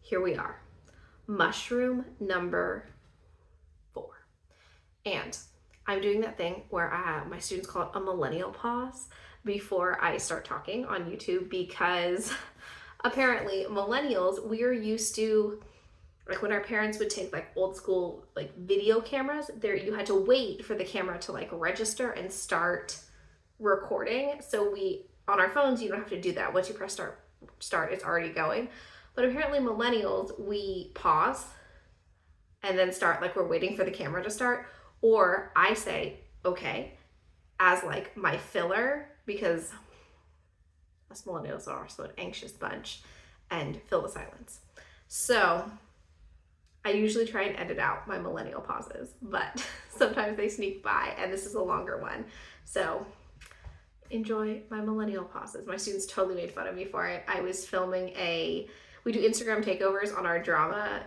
here we are. Mushroom number 4. And I'm doing that thing where my students call it a millennial pause before I start talking on YouTube, because apparently millennials, we're used to, like, when our parents would take like old school like video cameras, there you had to wait for the camera to like register and start recording. So we, on our phones, you don't have to do that. Once you press start, it's already going. But apparently millennials, we pause and then start, like we're waiting for the camera to start. Or I say, okay, as like my filler, because us millennials are also an anxious bunch, and fill the silence. So I usually try and edit out my millennial pauses, but sometimes they sneak by, and this is a longer one. So enjoy my millennial pauses. My students totally made fun of me for it. I was filming we do Instagram takeovers on our drama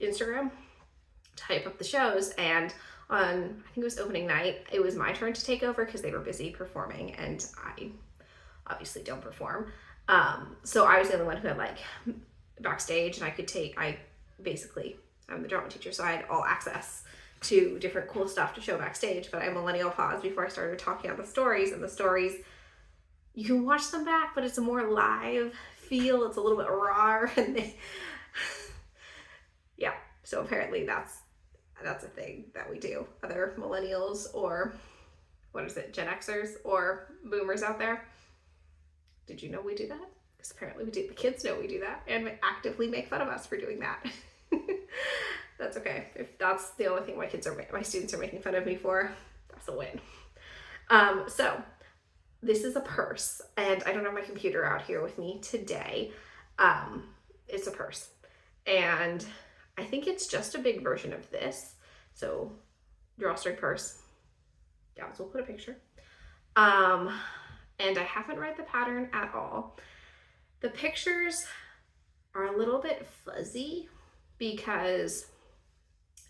Instagram to hype up the shows, and on, I think it was opening night, it was my turn to take over because they were busy performing, and I obviously don't perform. So I was the only one who had like backstage, and I'm the drama teacher, so I had all access to different cool stuff to show backstage. But I millennial paused before I started talking about the stories, and the stories, you can watch them back, but it's a more live feel. It's a little bit raw, and yeah. So apparently that's a thing that we do. Other millennials, or Gen Xers or boomers out there, did you know we do that? Because apparently we do. The kids know we do that and actively make fun of us for doing that. That's okay. If that's the only thing my students are making fun of me for, that's a win. So this is a purse, and I don't have my computer out here with me today. It's a purse, and I think it's just a big version of this. So drawstring purse. Gals will put a picture. And I haven't read the pattern at all. The pictures are a little bit fuzzy because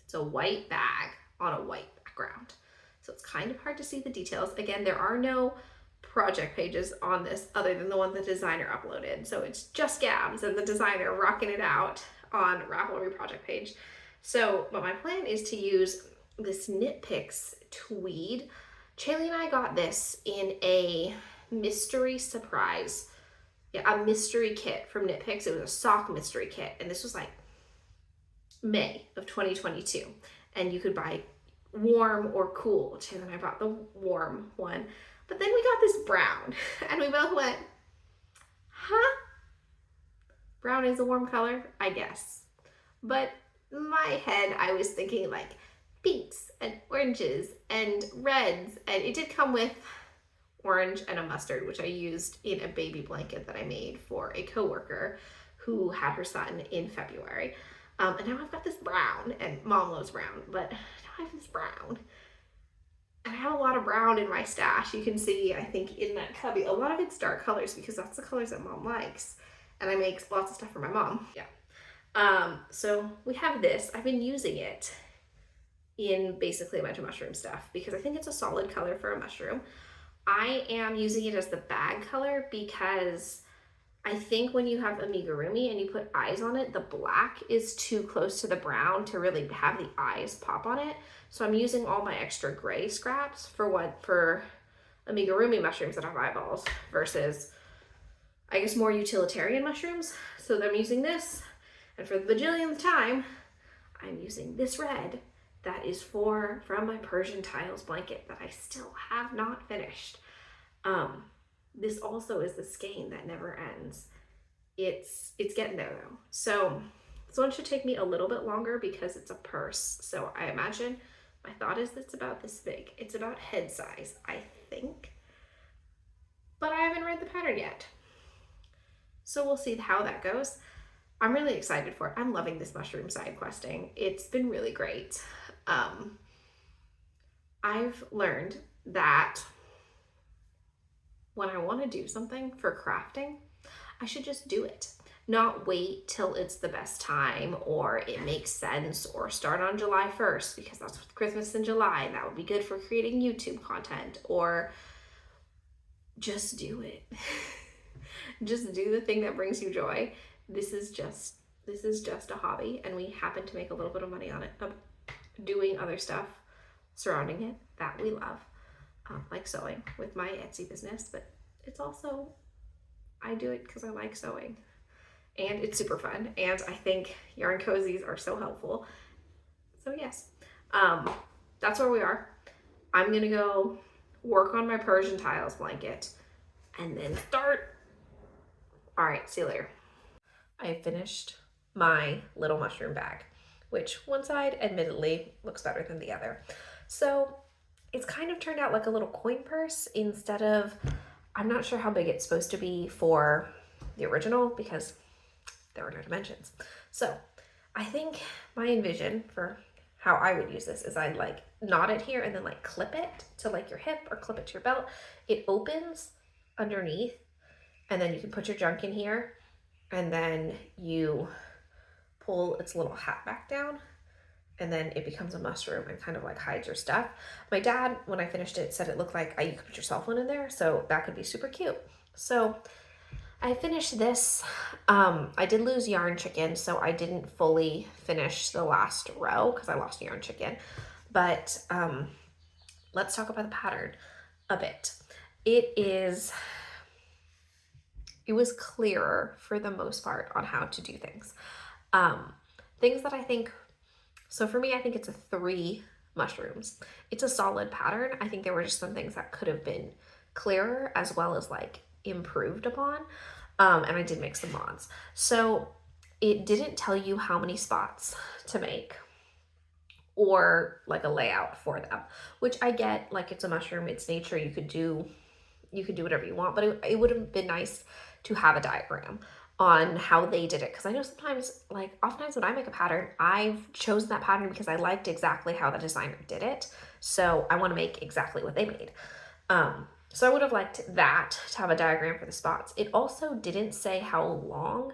it's a white bag on a white background. So it's kind of hard to see the details. Again, there are no project pages on this other than the one the designer uploaded. So it's just Gabs and the designer rocking it out on Ravelry project page. So, but my plan is to use this Knit Picks tweed. Chaley and I got this in a mystery surprise. Yeah, a mystery kit from Knit Picks. It was a sock mystery kit, and this was like May of 2022. And you could buy warm or cool. Chaley and I bought the warm one. But then we got this brown, and we both went, huh? Brown is a warm color, I guess. But in my head, I was thinking like pinks and oranges and reds, and it did come with orange and a mustard, which I used in a baby blanket that I made for a coworker who had her son in February. And now I've got this brown, and Mom loves brown, but now I have this brown. And I have a lot of brown in my stash. You can see, I think, in that cubby, a lot of it's dark colors because that's the colors that Mom likes. And I make lots of stuff for my mom. Yeah. So we have this. I've been using it in basically a bunch of mushroom stuff because I think it's a solid color for a mushroom. I am using it as the bag color because I think when you have amigurumi and you put eyes on it, the black is too close to the brown to really have the eyes pop on it. So I'm using all my extra gray scraps for amigurumi mushrooms that have eyeballs versus, I guess, more utilitarian mushrooms. So I'm using this, and for the bajillionth time, I'm using this red that is from my Persian tiles blanket that I still have not finished. This also is the skein that never ends. It's getting there though. So this one should take me a little bit longer because it's a purse. So I imagine, my thought is it's about this big. It's about head size, I think. But I haven't read the pattern yet. So we'll see how that goes. I'm really excited for it. I'm loving this mushroom side questing. It's been really great. I've learned that when I want to do something for crafting, I should just do it. Not wait till it's the best time or it makes sense or start on July 1st because that's Christmas in July and that would be good for creating YouTube content, or just do it. Just do the thing that brings you joy. This is just This is just a hobby, and we happen to make a little bit of money on it, doing other stuff surrounding it that we love, like sewing with my Etsy business, but it's also, I do it because I like sewing, and it's super fun, and I think yarn cozies are so helpful. So yes, that's where we are. I'm gonna go work on my Persian tiles blanket and then start. All right, see you later. I have finished my little mushroom bag, which one side admittedly looks better than the other. So it's kind of turned out like a little coin purse instead of, I'm not sure how big it's supposed to be for the original because there are no dimensions. So I think my envision for how I would use this is I'd like knot it here and then like clip it to like your hip or clip it to your belt. It opens underneath and then you can put your junk in here and then you pull its little hat back down and then it becomes a mushroom and kind of like hides your stuff. My dad, when I finished it, said it looked like you could put your cell phone in there, so that could be super cute. So I finished this. I did lose yarn chicken, so I didn't fully finish the last row because I lost yarn chicken. But let's talk about the pattern a bit. It was clearer for the most part on how to do things. Things that I think, so for me, I think it's a 3 mushrooms. It's a solid pattern. I think there were just some things that could have been clearer as well as like improved upon. And I did make some mods. So it didn't tell you how many spots to make or like a layout for them, which I get, like it's a mushroom, it's nature, you could do whatever you want, but it would have been nice to have a diagram on how they did it. Because I know sometimes, like oftentimes when I make a pattern, I've chosen that pattern because I liked exactly how the designer did it. So I want to make exactly what they made. So I would have liked that to have a diagram for the spots. It also didn't say how long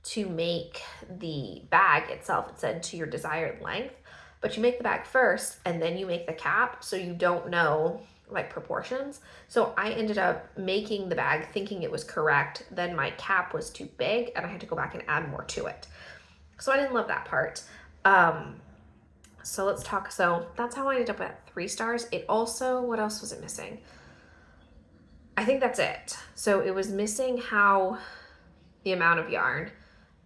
to make the bag itself. It said to your desired length, but you make the bag first and then you make the cap. So you don't know like proportions. So I ended up making the bag thinking it was correct. Then my cap was too big and I had to go back and add more to it. So I didn't love that part. So let's talk. So that's how I ended up at 3 stars. It also, what else was it missing? I think that's it. So it was missing how the amount of yarn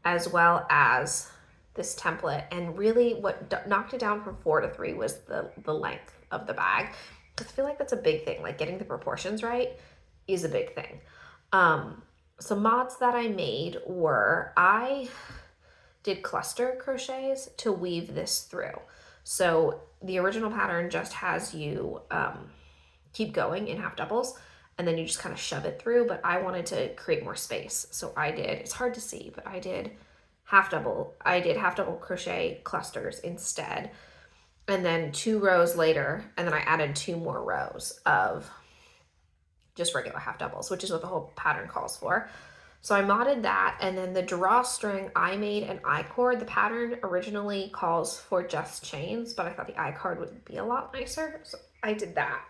as well as this template, and really what knocked it down from 4 to 3 was the length of the bag. I feel like that's a big thing, like getting the proportions right is a big thing. Some mods that I made were, I did cluster crochets to weave this through. So the original pattern just has you keep going in half doubles and then you just kind of shove it through, but I wanted to create more space. So I did, it's hard to see, but I did half double crochet clusters instead. And then 2 rows later, and then I added 2 more rows of just regular half doubles, which is what the whole pattern calls for. So I modded that, and then the drawstring, I made an I-cord. The pattern originally calls for just chains, but I thought the I-cord would be a lot nicer, so I did that.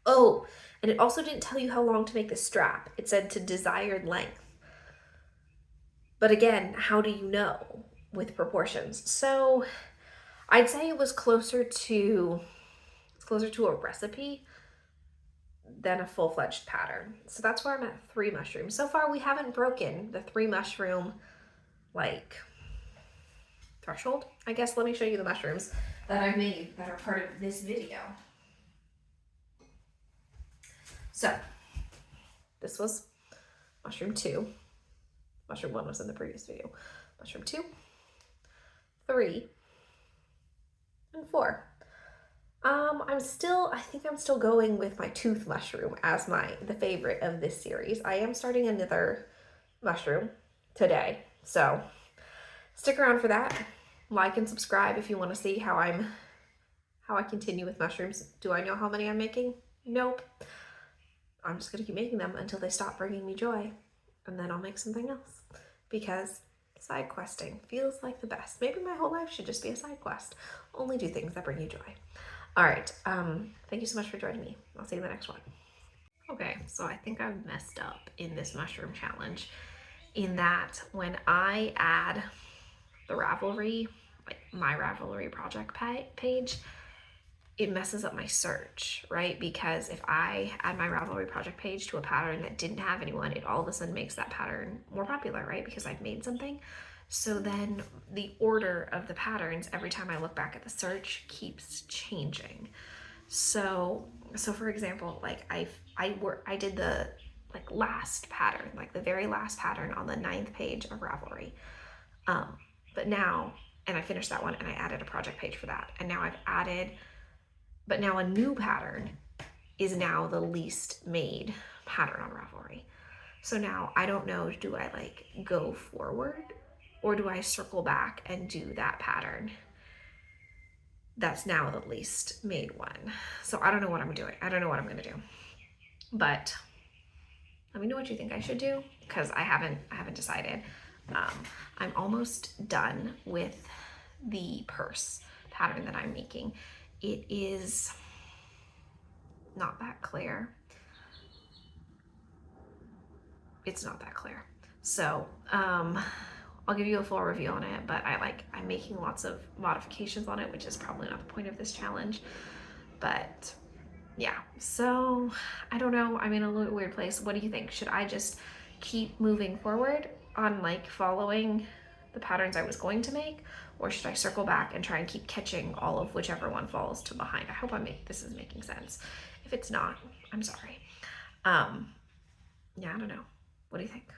Oh, and it also didn't tell you how long to make the strap. It said to desired length. But again, how do you know with proportions? So I'd say it was closer to a recipe than a full-fledged pattern. So that's where I'm at 3 mushrooms. So far we haven't broken the 3 mushroom like threshold, I guess. Let me show you the mushrooms that I've made that are part of this video. So this was mushroom 2. Mushroom 1 was in the previous video. Mushroom 2, 3, and 4. I think I'm still going with my tooth mushroom as the favorite of this series. I am starting another mushroom today, so stick around for that. Like and subscribe if you want to see how I continue with mushrooms. Do I know how many I'm making? Nope. I'm just gonna keep making them until they stop bringing me joy, and then I'll make something else, because side questing feels like the best. Maybe my whole life should just be a side quest. Only do things that bring you joy. All right, thank you so much for joining me. I'll see you in the next one. Okay, so I think I've messed up in this mushroom challenge in that when I add the Ravelry, like my Ravelry project page, it messes up my search, right? Because if I add my Ravelry project page to a pattern that didn't have anyone, it all of a sudden makes that pattern more popular, right? Because I've made something. So then the order of the patterns every time I look back at the search keeps changing. So for example, like I did the like last pattern, like the very last pattern on the 9th page of Ravelry. But now, and I finished that one and I added a project page for that. And now but now a new pattern is now the least made pattern on Ravelry. So now I don't know, do I like go forward or do I circle back and do that pattern that's now the least made one? So I don't know what I'm doing. I don't know what I'm going to do. But let me know what you think I should do, because I haven't decided. I'm almost done with the purse pattern that I'm making. It is not that clear. It's not that clear. So I'll give you a full review on it, but I'm making lots of modifications on it, which is probably not the point of this challenge. But yeah, so I don't know. I'm in a little weird place. What do you think? Should I just keep moving forward on like following the patterns I was going to make, or should I circle back and try and keep catching all of whichever one falls to behind? I hope this is making sense. If it's not, I'm sorry. Yeah, I don't know. What do you think?